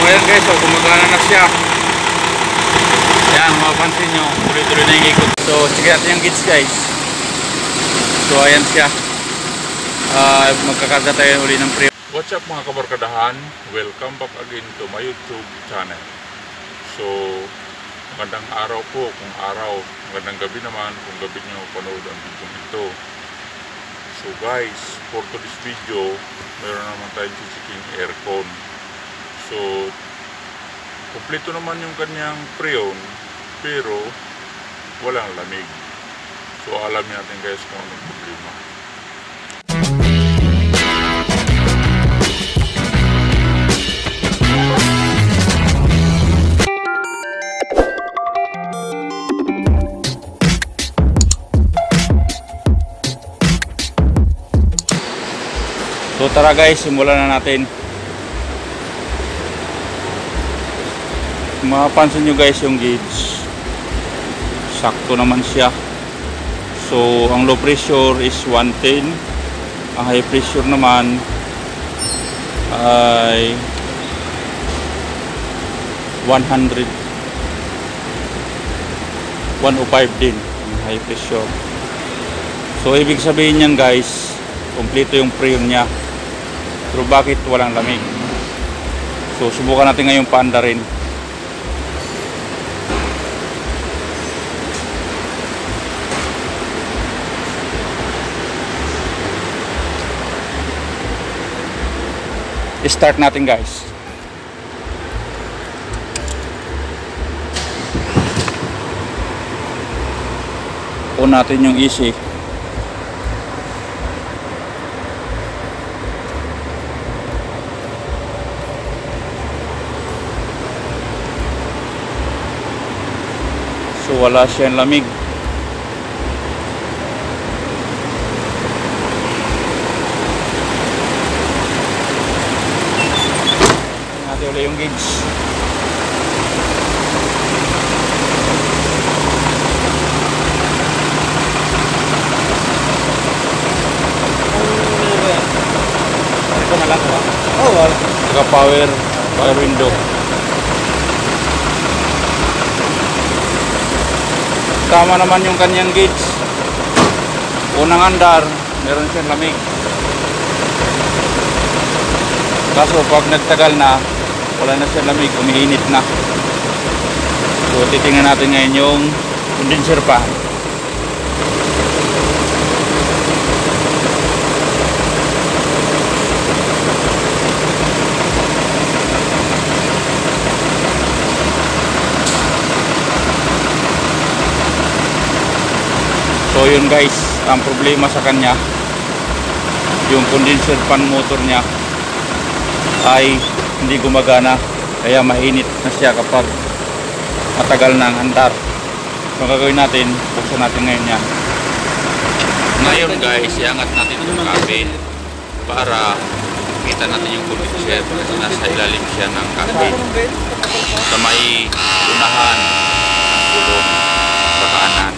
ayan guys, so gumagana na siya. Ayan, mapapansin nyo, tuloy-tuloy na yung ikot. So, sige natin yung gauge guys. So, ayan siya. Magkakarga tayo uli ng pre. What's up mga kabarkadahan? Welcome back again to my YouTube channel. So, magandang araw po kung araw. Magandang gabi naman kung gabi nyo panood ang video ito. So guys, for today's video, meron naman tayong sisiking aircon. So, kumpleto naman yung kanyang freon, pero walang lamig. So, alam natin guys kung anong problema. So tara guys, simulan na natin. Mapapansin nyo guys yung gauge, sakto naman siya. So ang low pressure is 110, ang high pressure naman ay 105 din ang high pressure. So ibig sabihin niyan guys, kompleto yung freon niya. Pero bakit walang lamig? So subukan natin ngayon paanda rin. I-start natin guys. On natin yung easy. So wala siyang lamig. Natin ulit yung gauge. Ito na lang ba? Oh, wala. Saka power window. Tama naman yung kanyang gauge. Unang andar, meron siyang lamig. Kaso pag nagtagal na, wala na siyang lamig, umiinit na. So titingnan natin ngayon yung condenser pa. So yun guys, ang problema sa kanya, yung condenser fan motor niya ay hindi gumagana, kaya mainit na siya kapag matagal na ang andar. So gagawin natin, buksan natin ngayon yan. Ngayon guys, iangat natin itong cabin para kita natin yung condenser kasi nasa ilalim siya ng cabin. Sa may unahan ang gulong sa kanan.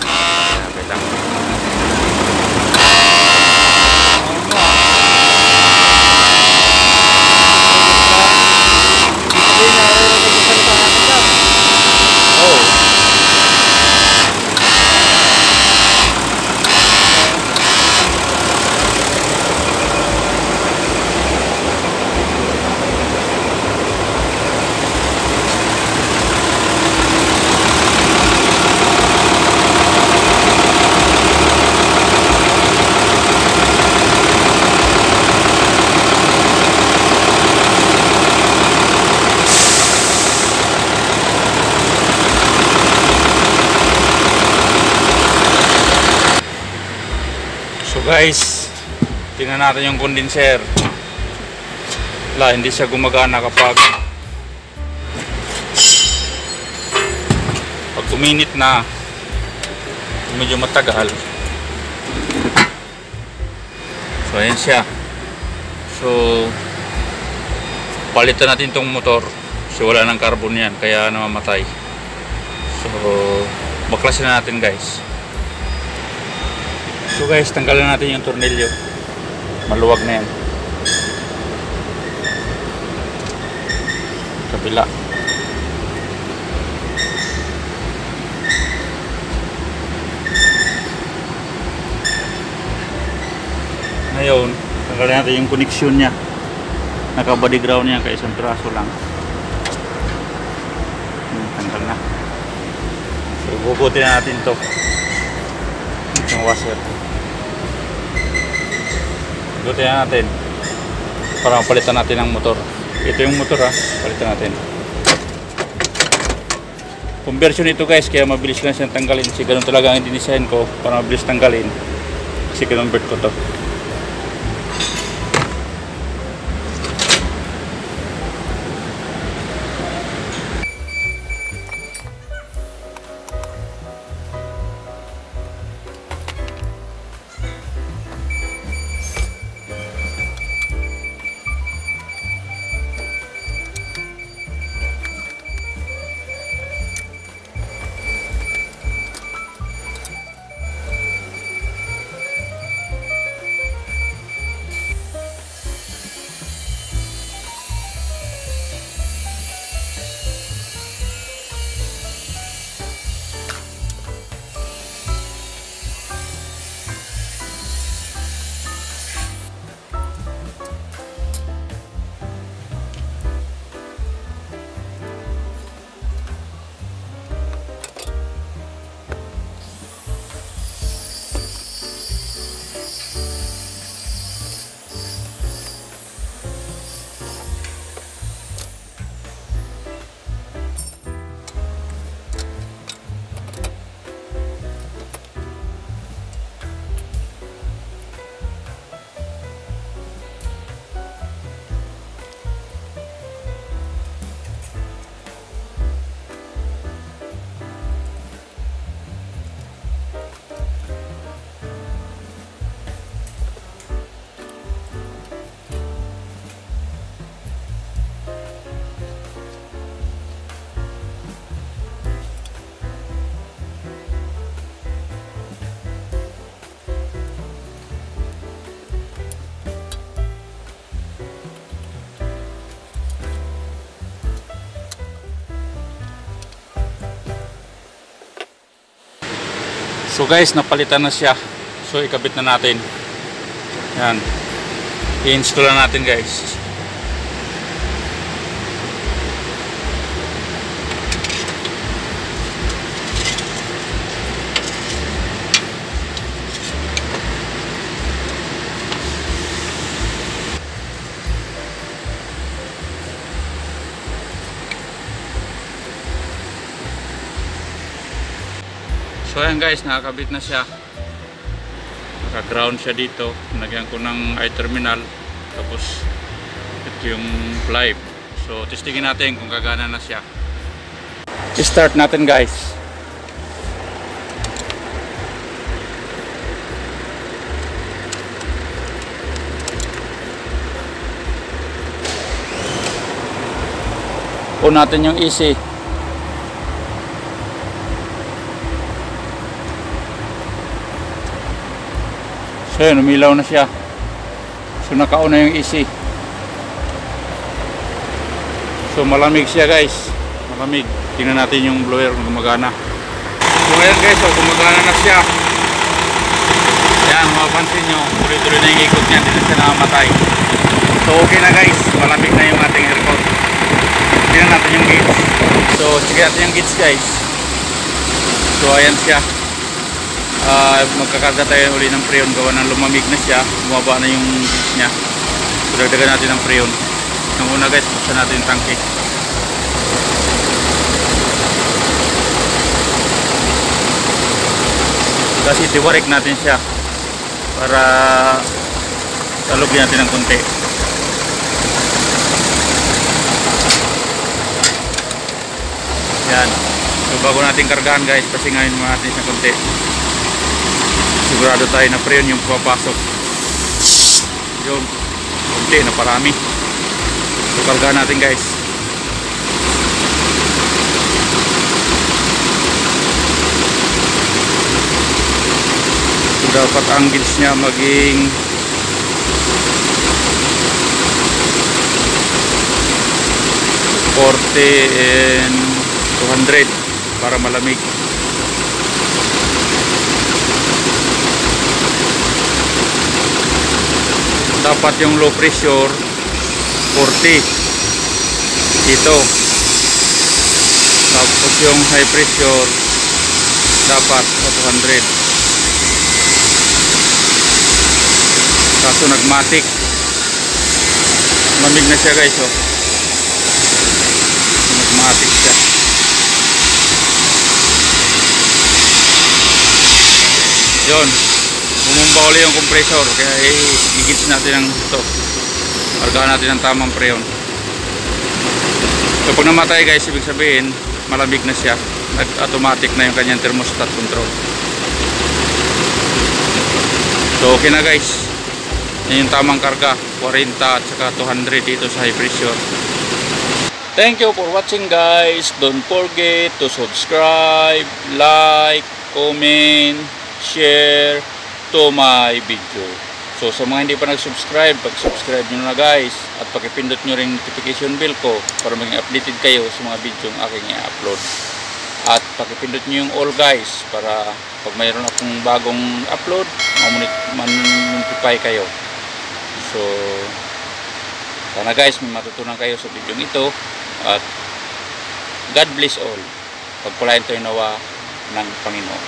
So guys, tingnan natin yung condenser. Wala, hindi siya gumagana kapag uminit na, medyo matagal. So ayan siya. So palitan natin tong motor kasi wala ng carbon yan, kaya namamatay. So baklasin na natin guys. So guys, tanggalan natin yung tornilyo. Maluwag na yan. kabila. Ngayon, tanggalin natin yung connection niya. Naka-body ground niya kaya isang piraso lang. Tanggal na. So, bubutin na natin to. Yung washer. Bubutin na natin. Para palitan natin ang motor. Ito yung motor ha. Palitan natin. Conversion ito guys. Kaya mabilis lang siyang tanggalin. Kasi ganun talaga ang dinisign ko. Para mabilis tanggalin. Kasi convert ko to. So guys, napalitan na siya. So ikabit na natin. Yan. I-install na natin guys. So ayan guys, nakakabit na siya. Naka-ground siya dito. Nagyan ko ng i-terminal. Tapos ito yung live. So testingin natin kung gagana na siya. I-start natin guys. On natin yung easy. So yun, umilaw na siya. So naka-on na yung AC. So malamig siya guys. Malamig. Tingnan natin yung blower kung gumagana. So ayan guys, so gumagana na siya. Yan, mapapansin nyo, tuloy-tuloy na yung ikot niya. Hindi na siya nakamatay. So okay na guys, malamig na yung ating aircon. Tingnan natin yung gauge. So sige natin yung gauge guys. So ayan siya. Magkakarga tayo uli ng preon gawa ng lumamig na siya, bumaba na yung gauge niya. So dagdagan natin ng preon. Nung una guys, buksan natin yung tangke. Kasi tiwarik natin siya para talugin natin ng konti. Yan. So bago natin kargahan guys, pasingahin muna natin siya konti. Sigurado tayo na preon yung papasok. Yung konti na parami. So kargahan natin guys. So dapat ang gauge niya maging and 200 para malamig. Dapat yung low pressure 40 dito, tapos yung high pressure dapat 200. Kaso nagmatic, mamig na siya guys, oh. Nagmatic siya. Yun, bumumba ulit yung compressor, kaya i-gauge natin ang ito, argahan natin ang tamang preyon. So pag namatay guys, ibig sabihin malamig na siya, nag-automatic na yung kanyang thermostat control. So okay na guys, yan yung tamang karga, 40 at saka 200 dito sa high pressure. Thank you for watching guys. Don't forget to subscribe, like, comment, share to my video. So sa mga hindi pa nag-subscribe, pag-subscribe nyo na guys, at pakipindot nyo rin notification bell ko para maging updated kayo sa mga video ng aking i-upload. At pakipindot nyo yung all guys para pag mayroon akong bagong upload, man-notify kayo. So sana guys may matutunan kayo sa video ito, at God bless all. Pagpalain tayo nawa ng Panginoon.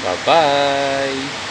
Bye bye.